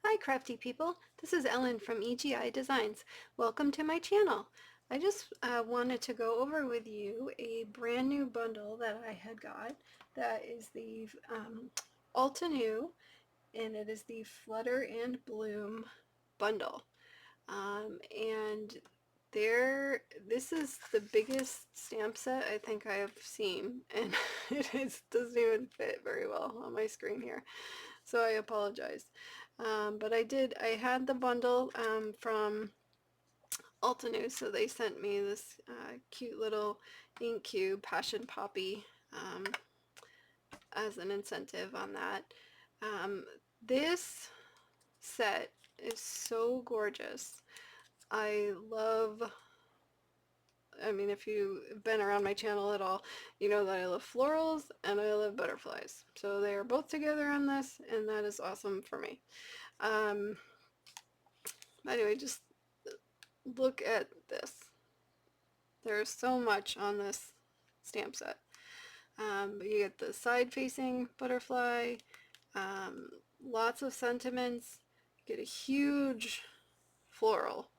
Hi crafty people, this is Ellen from EGI Designs. Welcome to my channel. I just wanted to go over with you a brand new bundle that I had got that is the Altenew, and it is the Flutter and Bloom Bundle. And this is the biggest stamp set I think I have seen, and doesn't even fit very well on my screen here, so I apologize. But I had the bundle from Altenew, so they sent me this cute little ink cube, Passion Poppy, as an incentive on that. This set is so gorgeous. I mean, if you've been around my channel at all, you know that I love florals and I love butterflies. So they are both together on this, and that is awesome for me. Anyway, just look at this. There's so much on this stamp set. But you get the side-facing butterfly, lots of sentiments, you get a huge floral.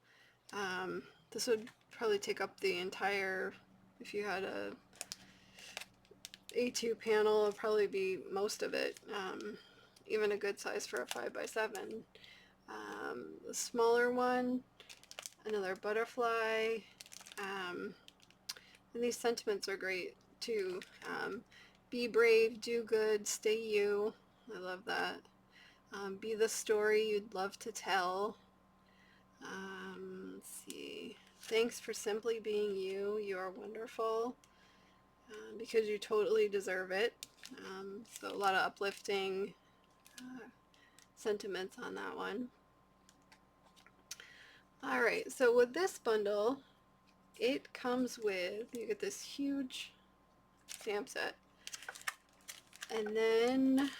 This would probably take up the entire, if you had a A2 panel, it'd probably be most of it, even a good size for a 5x7. The smaller one, another butterfly, and these sentiments are great too. Be brave, do good, stay you. I love that. Be the story you'd love to tell. Let's see. Thanks for simply being you. You are wonderful. Because you totally deserve it. So a lot of uplifting sentiments on that one. Alright, so with this bundle, it comes with, you get this huge stamp set, and then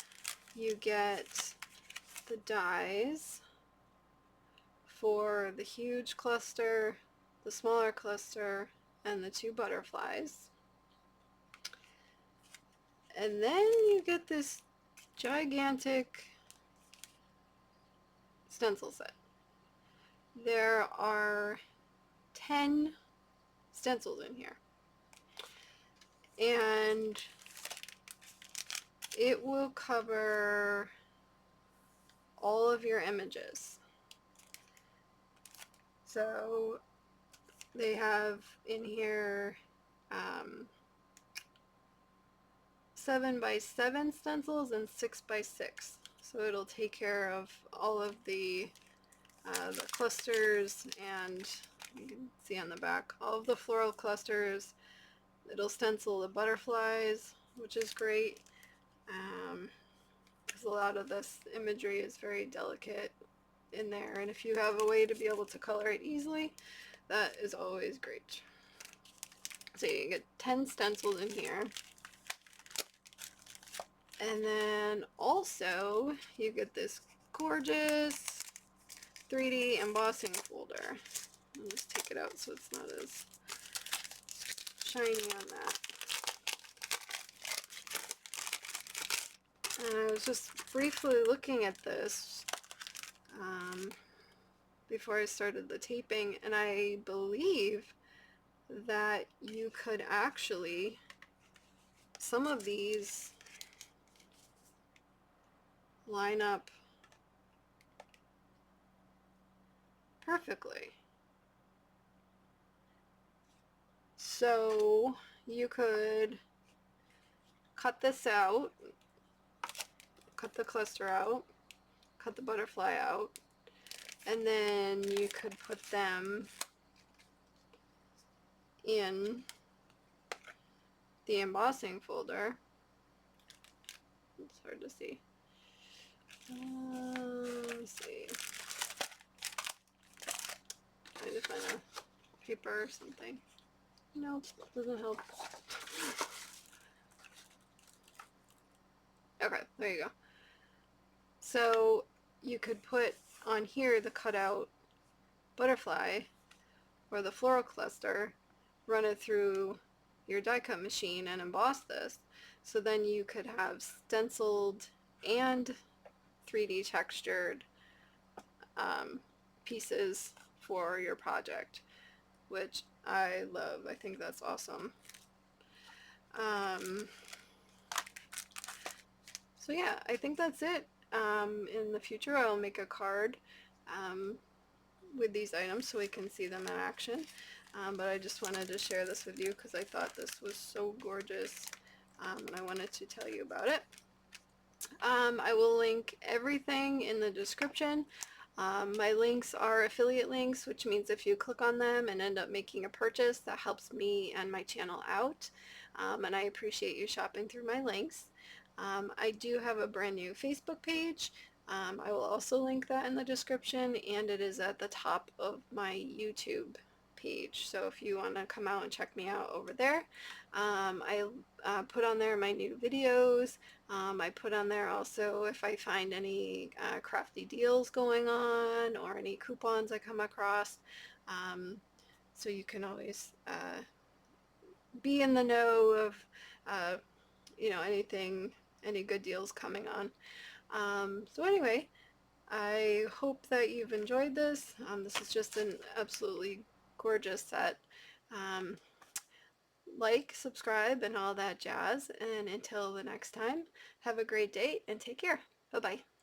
you get the dies for the huge cluster, the smaller cluster, and the two butterflies. And then you get this gigantic stencil set. There are 10 stencils in here, and it will cover all of your images. So they have in here 7x7 stencils and 6x6. So it'll take care of all of the clusters, and you can see on the back all of the floral clusters. It'll stencil the butterflies, which is great, because a lot of this imagery is very delicate in there, and if you have a way to be able to color it easily, that is always great. So you get 10 stencils in here. And then also you get this gorgeous 3D embossing folder. I'll just take it out so it's not as shiny on that. And I was just briefly looking at this before I started the taping, and I believe that you could actually, some of these line up perfectly. So you could cut this out, cut the cluster out, cut the butterfly out, and then you could put them in the embossing folder. It's hard to see. Let me see. Trying to find a paper or something. Nope, doesn't help. Okay, there you go. So you could put on here the cutout butterfly or the floral cluster, run it through your die cut machine and emboss this. So then you could have stenciled and 3D textured pieces for your project, which I love. I think that's awesome. So yeah, I think that's it. In the future I'll make a card with these items so we can see them in action. But I just wanted to share this with you because I thought this was so gorgeous, and I wanted to tell you about it. I will link everything in the description. My links are affiliate links, which means if you click on them and end up making a purchase, that helps me and my channel out. And I appreciate you shopping through my links. I do have a brand new Facebook page. I will also link that in the description, and it is at the top of my YouTube page. So if you want to come out and check me out over there, I put on there my new videos. I put on there also if I find any crafty deals going on or any coupons I come across. So you can always be in the know of anything, any good deals coming on. So anyway, I hope that you've enjoyed this. This is just an absolutely gorgeous set. Like, subscribe, and all that jazz. And until the next time, have a great day and take care. Bye-bye.